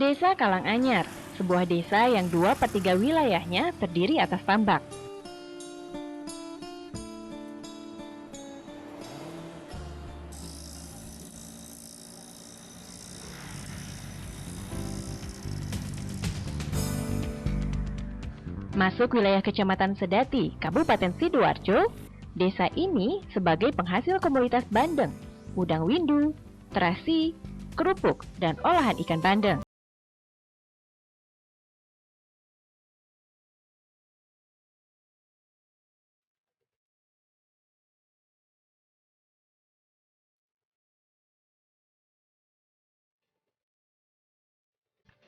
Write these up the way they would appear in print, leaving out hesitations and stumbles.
Desa Kalanganyar, sebuah desa yang 2/3 wilayahnya terdiri atas tambak. Masuk wilayah Kecamatan Sedati, Kabupaten Sidoarjo, desa ini sebagai penghasil komoditas bandeng, udang windu, terasi, kerupuk, dan olahan ikan bandeng.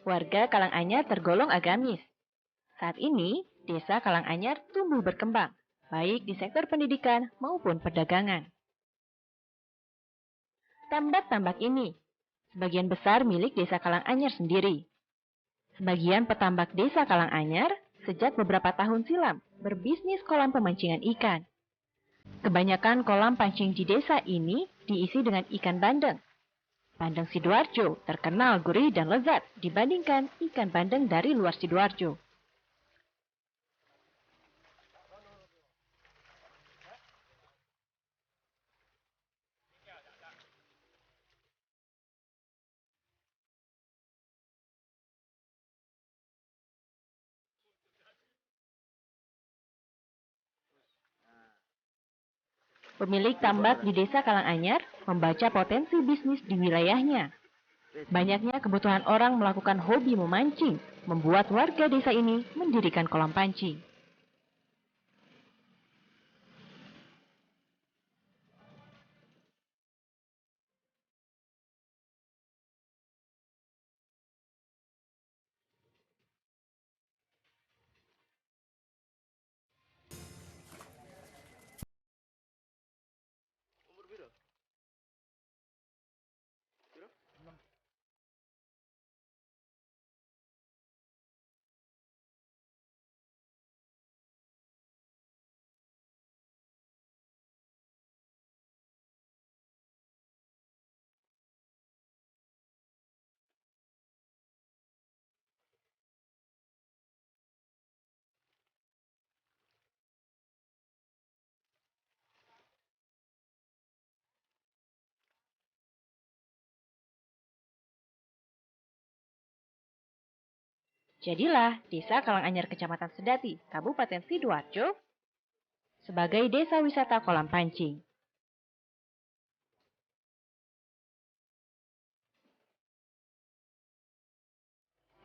Warga Kalanganyar tergolong agamis. Saat ini, desa Kalanganyar tumbuh berkembang, baik di sektor pendidikan maupun perdagangan. Tambak-tambak ini, sebagian besar milik desa Kalanganyar sendiri. Sebagian petambak desa Kalanganyar sejak beberapa tahun silam berbisnis kolam pemancingan ikan. Kebanyakan kolam pancing di desa ini diisi dengan ikan bandeng. Bandeng Sidoarjo terkenal gurih dan lezat dibandingkan ikan bandeng dari luar Sidoarjo. Pemilik tambak di desa Kalanganyar membaca potensi bisnis di wilayahnya. Banyaknya kebutuhan orang melakukan hobi memancing, membuat warga desa ini mendirikan kolam pancing. Jadilah desa Kalanganyar Kecamatan Sedati, Kabupaten Sidoarjo, sebagai desa wisata kolam pancing.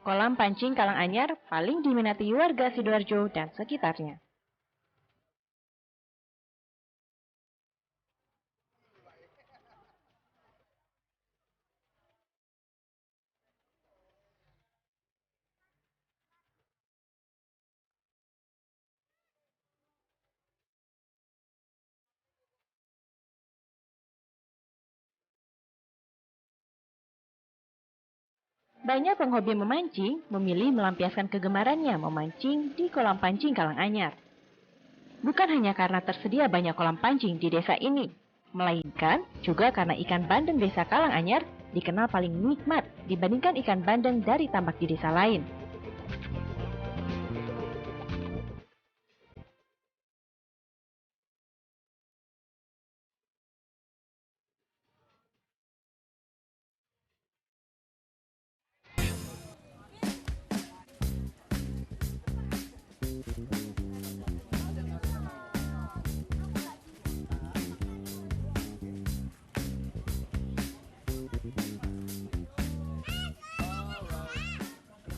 Kolam pancing Kalanganyar paling diminati warga Sidoarjo dan sekitarnya. Banyak penghobi memancing memilih melampiaskan kegemarannya memancing di kolam pancing Kalanganyar. Bukan hanya karena tersedia banyak kolam pancing di desa ini, melainkan juga karena ikan bandeng desa Kalanganyar dikenal paling nikmat dibandingkan ikan bandeng dari tambak di desa lain.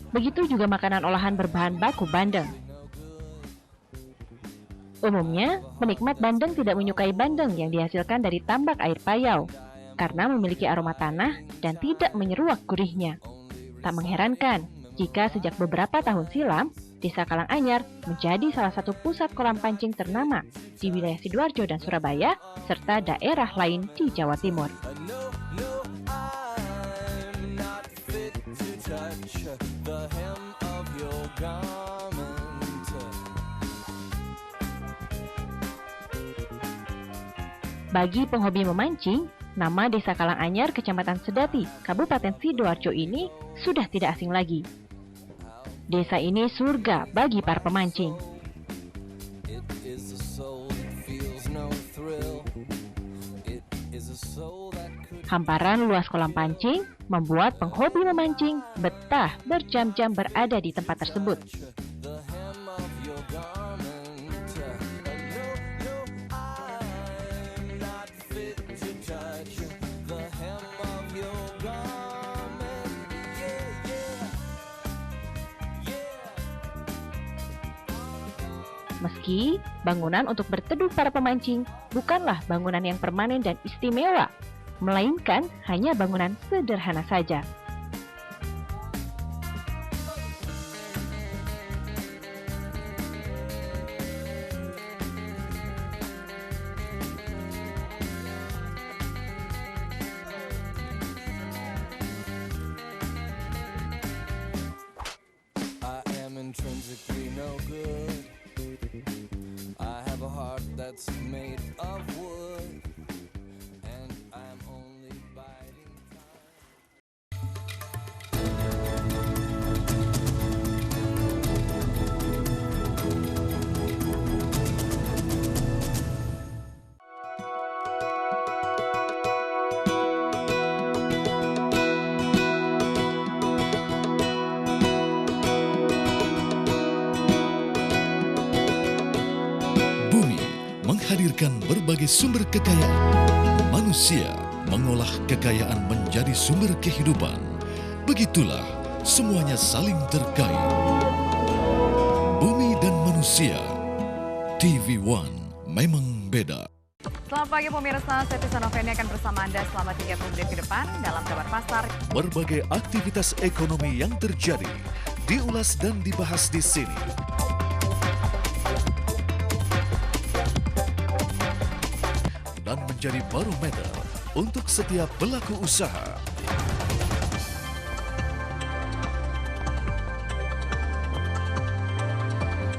Begitu juga makanan olahan berbahan baku bandeng. Umumnya, penikmat bandeng tidak menyukai bandeng yang dihasilkan dari tambak air payau, karena memiliki aroma tanah dan tidak menyeruak gurihnya. Tak mengherankan jika sejak beberapa tahun silam, desa Kalanganyar menjadi salah satu pusat kolam pancing ternama di wilayah Sidoarjo dan Surabaya, serta daerah lain di Jawa Timur. Bagi penghobi memancing, nama desa Kalanganyar, Kecamatan Sedati, Kabupaten Sidoarjo ini sudah tidak asing lagi. Desa ini surga bagi para pemancing. Hamparan luas kolam pancing membuat penghobi memancing betah berjam-jam berada di tempat tersebut. Meski bangunan untuk berteduh para pemancing bukanlah bangunan yang permanen dan istimewa, melainkan hanya bangunan sederhana saja. Intrinsically no good. I have a heart that's made of wood, and I'm only biding time. Menghadirkan berbagai sumber kekayaan. Manusia mengolah kekayaan menjadi sumber kehidupan. Begitulah semuanya saling terkait. Bumi dan manusia. TV One memang beda. Selamat pagi pemirsa, saya Tisa Noveni akan bersama Anda selama 30 menit ke depan dalam Kabar Pasar. Berbagai aktivitas ekonomi yang terjadi diulas dan dibahas di sini. Dan menjadi barometer untuk setiap pelaku usaha.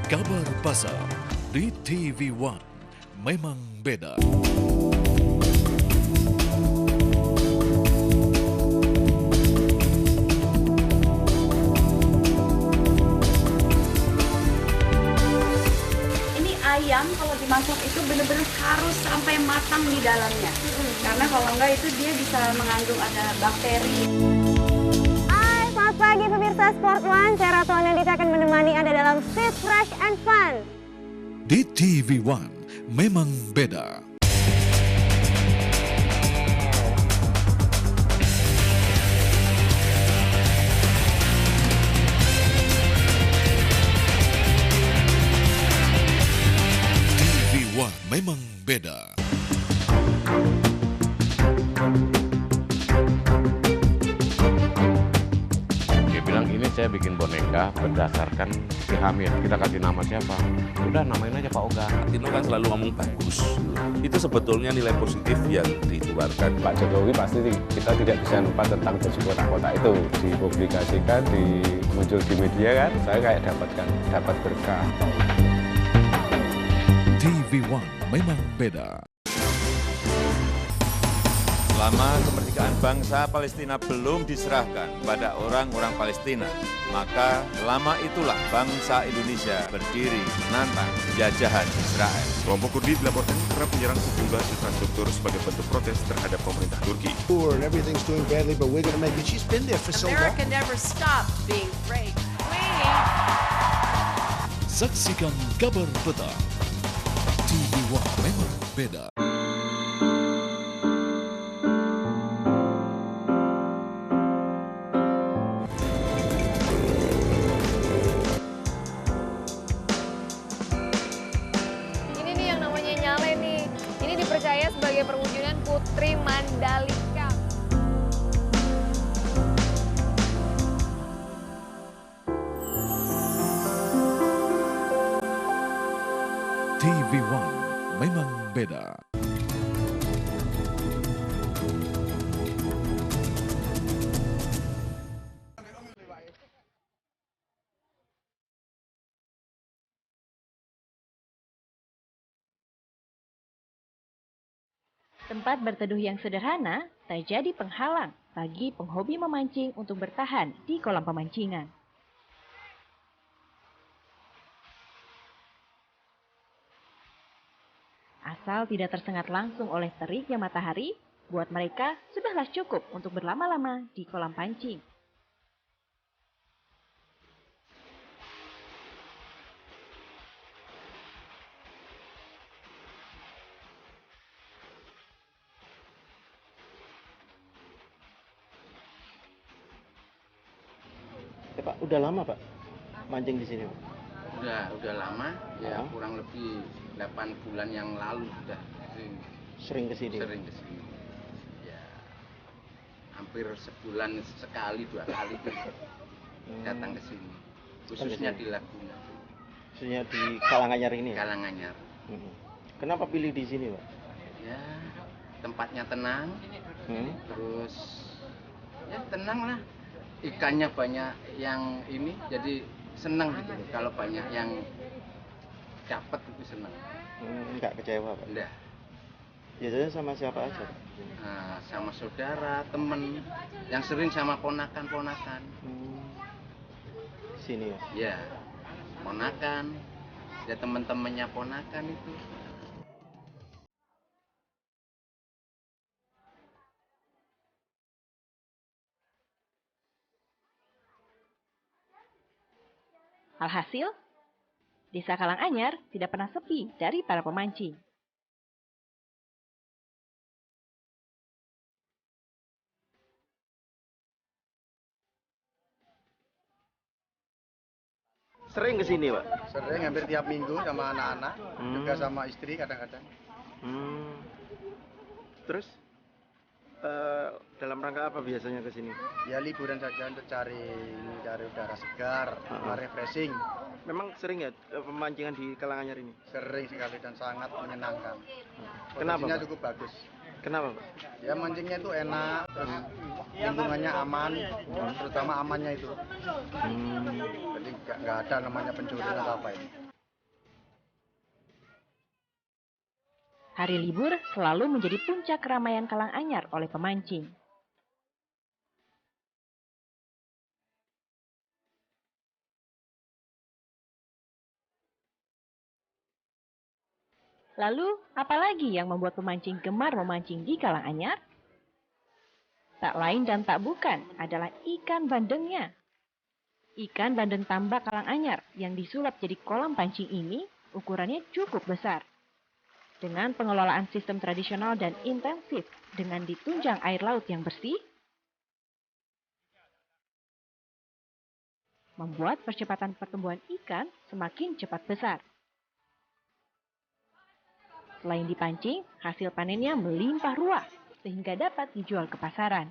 Kabar Pasar di TV One memang beda. Ayam kalau dimasak itu benar-benar harus sampai matang di dalamnya. Karena kalau enggak itu dia bisa mengandung ada bakteri. Hai, selamat pagi pemirsa Sport One. Saya Ratu Anandita akan menemani Anda dalam Fit, Fresh, and Fun. Di TV One memang beda. Memang beda. Dia bilang ini saya bikin boneka berdasarkan si hamil. Kita kasih nama siapa? Udah namain aja Pak Oga. Tino kan selalu ngomong bagus. Itu sebetulnya nilai positif yang dikeluarkan. Pak Jokowi pasti kita tidak bisa lupa tentang baju kota-kota itu. Dipublikasikan, muncul di media kan, saya kayak dapat berkah. TV One memang beda. Selama kemerdekaan bangsa Palestina belum diserahkan pada orang-orang Palestina, maka lama itulah bangsa Indonesia berdiri menantang penjajahan Israel. Kelompok Kurdi dilaporkan kerap menyerang sejumlah infrastruktur sebagai bentuk protes terhadap pemerintah Turki. Everything's doing badly, but we're going to make it. She's been there for so long. America never stopped being great. Saksikan Kabar Petang. TV One memang beda. Ini nih yang namanya Nyale nih. Ini dipercaya sebagai perwujudan Putri Mandalika. TV One memang beda. Tempat berteduh yang sederhana tak jadi penghalang bagi penghobi memancing untuk bertahan di kolam pemancingan. Asal tidak tersengat langsung oleh teriknya matahari, buat mereka sudahlah cukup untuk berlama-lama di kolam pancing. Pak, udah lama Pak mancing di sini Pak? Udah lama, ya kurang lebih 8 bulan yang lalu sudah sering ke sini. Sering ke sini. Ya, hampir sebulan sekali 2 kali datang ke sini. Khususnya di Laguna. Khususnya di Karanganyar ini. Karanganyar. Kenapa pilih di sini Pak? Ya, tempatnya tenang. Terus ya tenang lah. Ikannya banyak yang ini, jadi senang gitu. Kalau banyak yang dapat itu senang. Enggak kecewa Pak? Enggak. Biasanya sama siapa aja Pak? Sama saudara, temen, yang sering sama ponakan-ponakan. Sini ya? Ya, ponakan, ya teman-temannya ponakan itu. Alhasil, Desa Karanganyar tidak pernah sepi dari para pemancing. Sering ke sini Pak? Sering, hampir tiap minggu sama anak-anak, juga sama istri kadang-kadang. Terus dalam rangka apa biasanya ke sini? Ya liburan saja untuk cari udara segar, refreshing. Memang sering ya pemancingan di Karanganyar ini? Sering sekali dan sangat menyenangkan. Kenapa Posisinya Pak? cukup bagus. Kenapa Pak? Ya mancingnya itu enak, terus lingkungannya aman, terutama amannya itu. Jadi nggak ada namanya pencurian atau apa ini. Hari libur selalu menjadi puncak keramaian Karanganyar oleh pemancing. Lalu, apalagi yang membuat pemancing gemar memancing di Karanganyar? Tak lain dan tak bukan adalah ikan bandengnya. Ikan bandeng tambak Karanganyar yang disulap jadi kolam pancing ini ukurannya cukup besar. Dengan pengelolaan sistem tradisional dan intensif dengan ditunjang air laut yang bersih, membuat percepatan pertumbuhan ikan semakin cepat besar. Selain dipancing, hasil panennya melimpah ruah sehingga dapat dijual ke pasaran.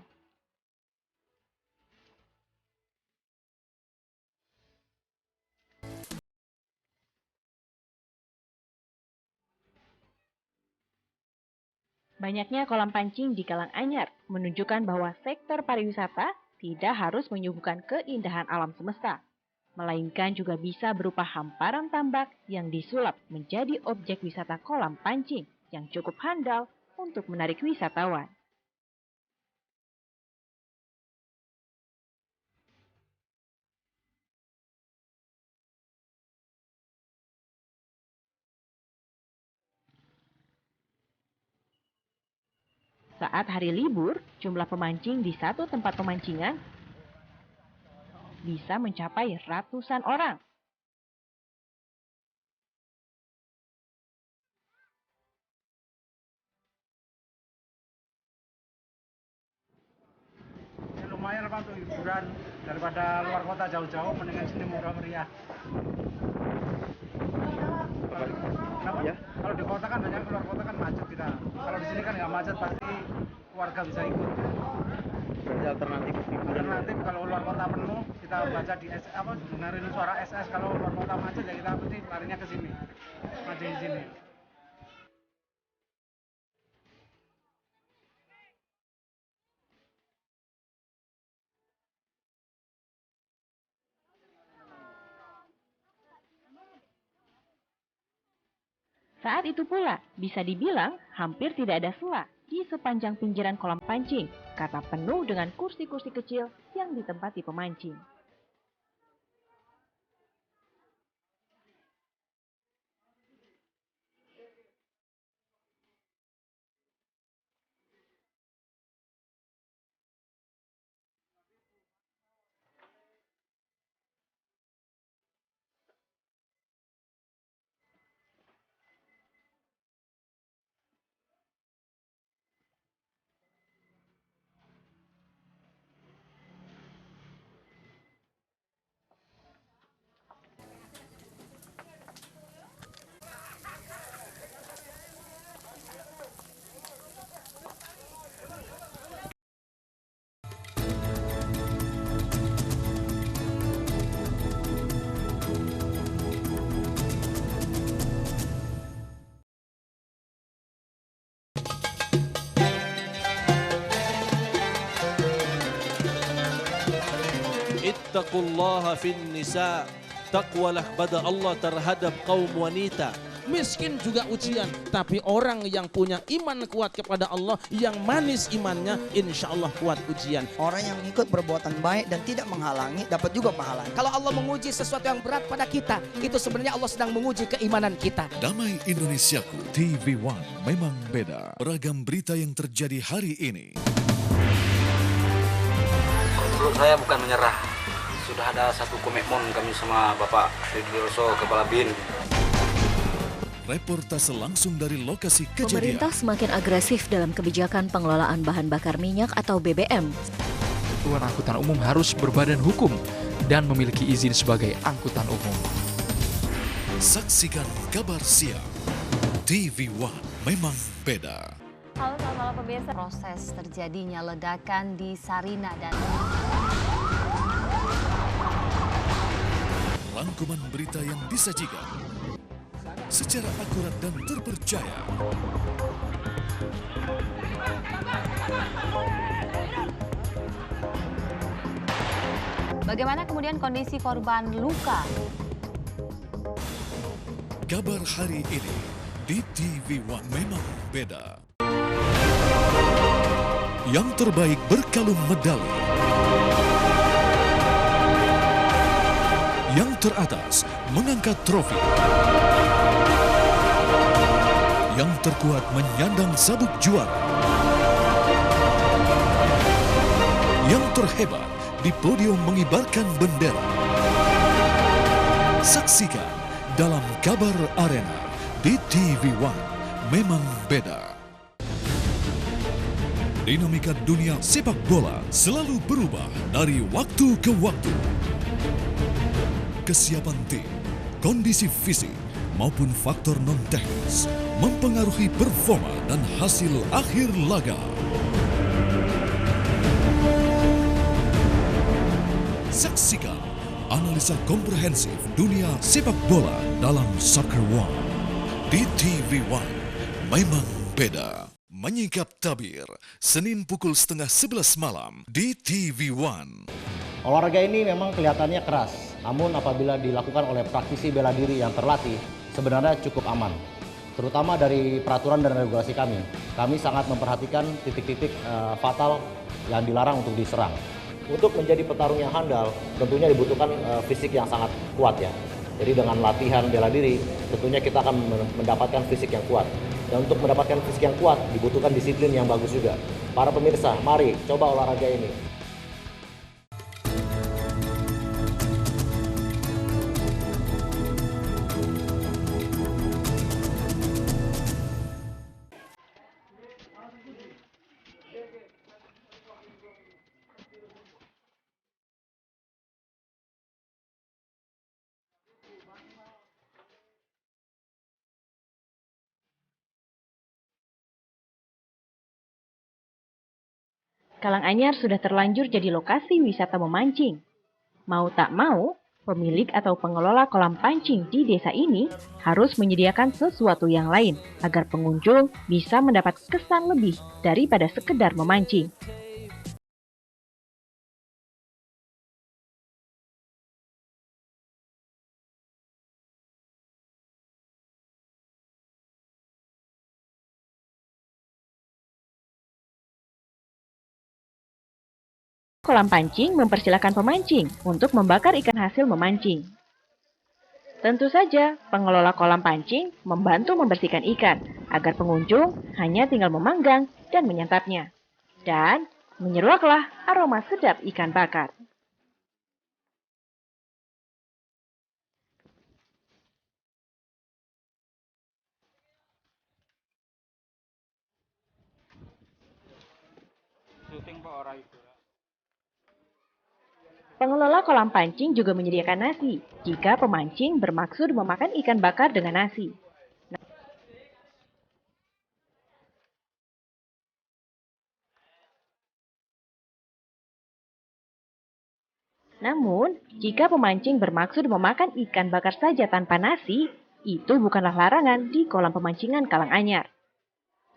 Banyaknya kolam pancing di Karanganyar menunjukkan bahwa sektor pariwisata tidak harus menyuguhkan keindahan alam semesta, melainkan juga bisa berupa hamparan tambak yang disulap menjadi objek wisata kolam pancing yang cukup handal untuk menarik wisatawan. Saat hari libur, jumlah pemancing di satu tempat pemancingan bisa mencapai ratusan orang. Ya, lumayan apa untuk hiburan daripada luar kota jauh-jauh, mendingan sini murah meriah. Kenapa? Ya? Kalau di kota kan banyak, keluar kota kan macet kita. Kalau di sini kan nggak macet, pasti warga bisa ikut. Berarti alternatif hiburan. Alternatif kalau luar kota penuh, kita baca di dengerin suara SS. Kalau luar kota macet ya kita pasti larinya ke sini, mancing di sini. Saat itu pula, bisa dibilang hampir tidak ada sela di sepanjang pinggiran kolam pancing karena penuh dengan kursi-kursi kecil yang ditempati pemancing. Ittaqullaha fin nisa. Takwalah pada Allah terhadap kaum wanita. Miskin juga ujian, tapi orang yang punya iman kuat kepada Allah, yang manis imannya, insya Allah kuat ujian. Orang yang ikut perbuatan baik dan tidak menghalangi dapat juga pahala. Kalau Allah menguji sesuatu yang berat pada kita, itu sebenarnya Allah sedang menguji keimanan kita. Damai Indonesiaku, TV One memang beda. Beragam berita yang terjadi hari ini. Menurut saya bukan menyerah. Sudah ada satu komitmen kami sama Bapak Ridhoso, Kepala BIN. Reportase langsung dari lokasi kejadian. Pemerintah semakin agresif dalam kebijakan pengelolaan bahan bakar minyak atau BBM. Satuan angkutan umum harus berbadan hukum dan memiliki izin sebagai angkutan umum. Saksikan kabar siang. TV One memang beda. Halo, selamat malam pemirsa. Proses terjadinya ledakan di Sarina dan Rangkuman berita yang disajikan secara akurat dan terpercaya. bagaimana kemudian kondisi korban luka? Kabar hari ini di TV One memang beda. Yang terbaik berkalung medali. Yang teratas mengangkat trofi. Yang terkuat menyandang sabuk juara. Yang terhebat di podium mengibarkan bendera. Saksikan dalam Kabar Arena di TV One memang beda. Dinamika dunia sepak bola selalu berubah dari waktu ke waktu. Kesiapan tim, kondisi fisik, maupun faktor non-teknis mempengaruhi performa dan hasil akhir laga. Saksikan analisa komprehensif dunia sepak bola dalam Soccer One. Di TV One, memang beda. Menyingkap tabir, Senin pukul 10:30 malam di TV One. Olahraga ini memang kelihatannya keras, namun apabila dilakukan oleh praktisi bela diri yang terlatih, sebenarnya cukup aman. Terutama dari peraturan dan regulasi kami sangat memperhatikan titik-titik fatal yang dilarang untuk diserang. Untuk menjadi petarung yang handal, tentunya dibutuhkan fisik yang sangat kuat ya. Jadi dengan latihan bela diri, tentunya kita akan mendapatkan fisik yang kuat. Dan untuk mendapatkan fisik yang kuat, dibutuhkan disiplin yang bagus juga. Para pemirsa, mari coba olahraga ini. Karanganyar sudah terlanjur jadi lokasi wisata memancing. Mau tak mau, pemilik atau pengelola kolam pancing di desa ini harus menyediakan sesuatu yang lain agar pengunjung bisa mendapat kesan lebih daripada sekedar memancing. Kolam pancing mempersilahkan pemancing untuk membakar ikan hasil memancing. Tentu saja, pengelola kolam pancing membantu membersihkan ikan agar pengunjung hanya tinggal memanggang dan menyantapnya. Dan menyeruaklah aroma sedap ikan bakar. Pengelola kolam pancing juga menyediakan nasi jika pemancing bermaksud memakan ikan bakar dengan nasi. Namun, jika pemancing bermaksud memakan ikan bakar saja tanpa nasi, itu bukanlah larangan di kolam pemancingan Karanganyar.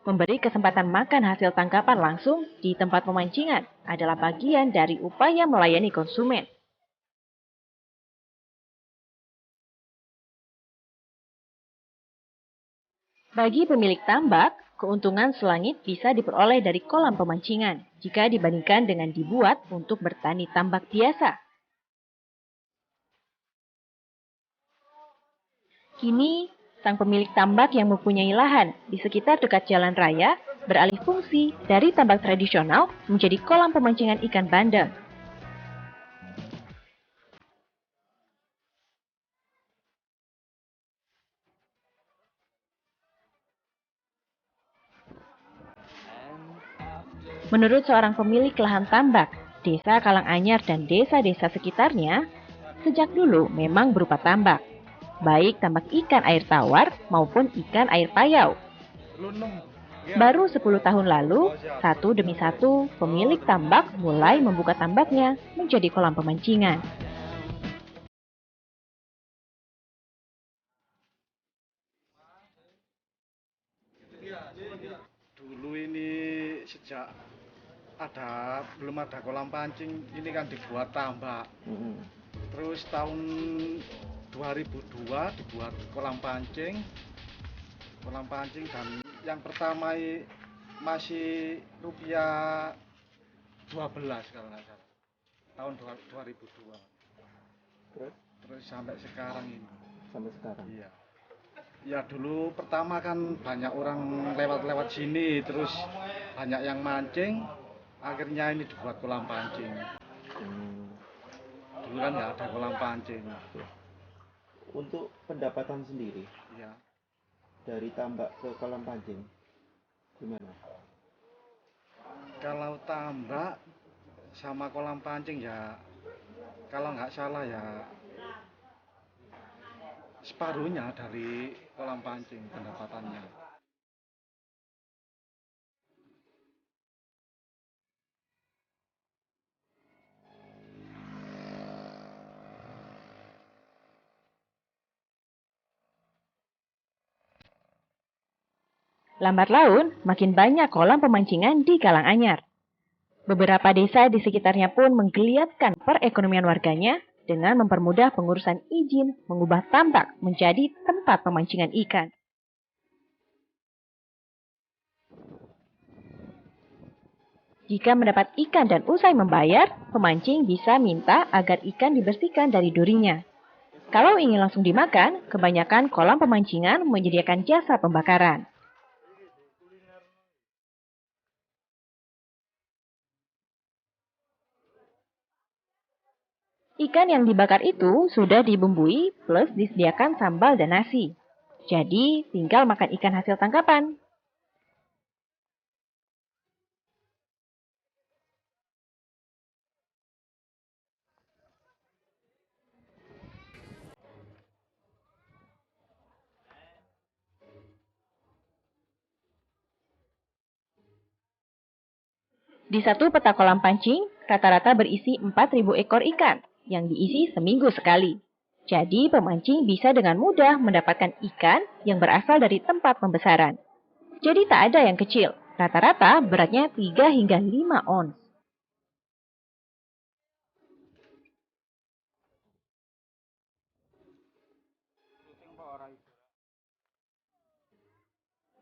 Memberi kesempatan makan hasil tangkapan langsung di tempat pemancingan adalah bagian dari upaya melayani konsumen. Bagi pemilik tambak, keuntungan selangit bisa diperoleh dari kolam pemancingan jika dibandingkan dengan dibuat untuk bertani tambak biasa. Kini, sang pemilik tambak yang mempunyai lahan di sekitar dekat jalan raya beralih fungsi dari tambak tradisional menjadi kolam pemancingan ikan bandeng. Menurut seorang pemilik lahan tambak, Desa Karanganyar dan desa-desa sekitarnya, sejak dulu memang berupa tambak, baik tambak ikan air tawar maupun ikan air payau. Baru 10 tahun lalu, satu demi satu, pemilik tambak mulai membuka tambaknya menjadi kolam pemancingan. Dulu ini sejak belum ada kolam pancing, ini kan dibuat tambak. Terus tahun 2002 dibuat kolam pancing dan yang pertama masih rupiah 12 kalau nggak salah, tahun 2002. Terus sampai sekarang ini. Sampai sekarang? Iya. Ya dulu pertama kan banyak orang lewat-lewat sini, terus banyak yang mancing, akhirnya ini dibuat kolam pancing. Dulu kan nggak ada kolam pancing. Untuk pendapatan sendiri, ya, dari tambak ke kolam pancing, gimana? Kalau tambak sama kolam pancing ya, kalau nggak salah ya separuhnya dari kolam pancing pendapatannya. Lambat laun, makin banyak kolam pemancingan di Karanganyar. Beberapa desa di sekitarnya pun menggeliatkan perekonomian warganya dengan mempermudah pengurusan izin mengubah tambak menjadi tempat pemancingan ikan. Jika mendapat ikan dan usai membayar, pemancing bisa minta agar ikan dibersihkan dari durinya. Kalau ingin langsung dimakan, kebanyakan kolam pemancingan menyediakan jasa pembakaran. Ikan yang dibakar itu sudah dibumbui plus disediakan sambal dan nasi. Jadi, tinggal makan ikan hasil tangkapan. Di satu peta kolam pancing, rata-rata berisi 4.000 ekor ikan yang diisi seminggu sekali. Jadi pemancing bisa dengan mudah mendapatkan ikan yang berasal dari tempat pembesaran. Jadi tak ada yang kecil, rata-rata beratnya 3 hingga 5 ons.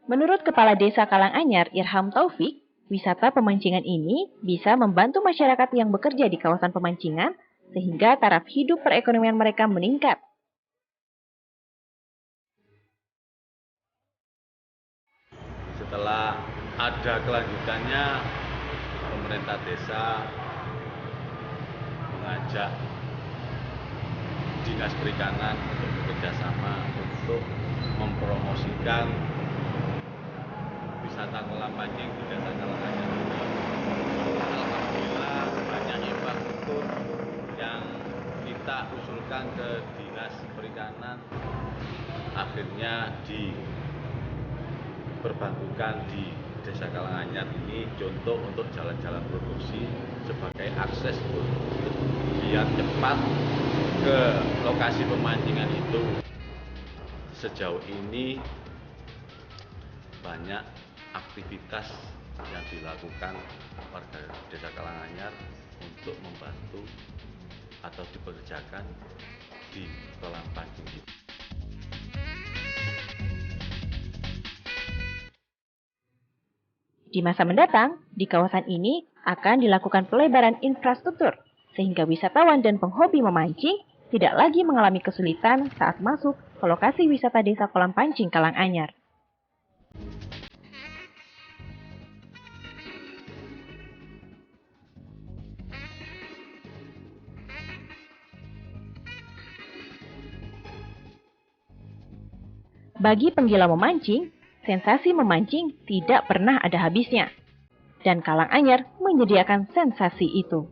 Menurut Kepala Desa Karanganyar Irham Taufik, Wisata pemancingan ini bisa membantu masyarakat yang bekerja di kawasan pemancingan sehingga taraf hidup perekonomian mereka meningkat. Setelah ada kelanjutannya, pemerintah desa mengajak Dinas Perikanan untuk bekerjasama untuk mempromosikan wisata kolam pancing di Desa Kalanganyar. Alhamdulillah banyak infrastruktur yang kita usulkan ke Dinas Perikanan akhirnya diperbantukan di Desa Kalanganyar ini, contoh untuk jalan-jalan produksi sebagai akses untuk biar cepat ke lokasi pemancingan itu. Sejauh ini banyak aktivitas yang dilakukan warga Desa Kalanganyar untuk membantu atau dipekerjakan di kolam pancing itu. Di masa mendatang, di kawasan ini akan dilakukan pelebaran infrastruktur, sehingga wisatawan dan penghobi memancing tidak lagi mengalami kesulitan saat masuk ke lokasi wisata Desa Kolam Pancing Kalanganyar. Bagi penggila memancing, sensasi memancing tidak pernah ada habisnya. Dan Kalanganyar menyediakan sensasi itu.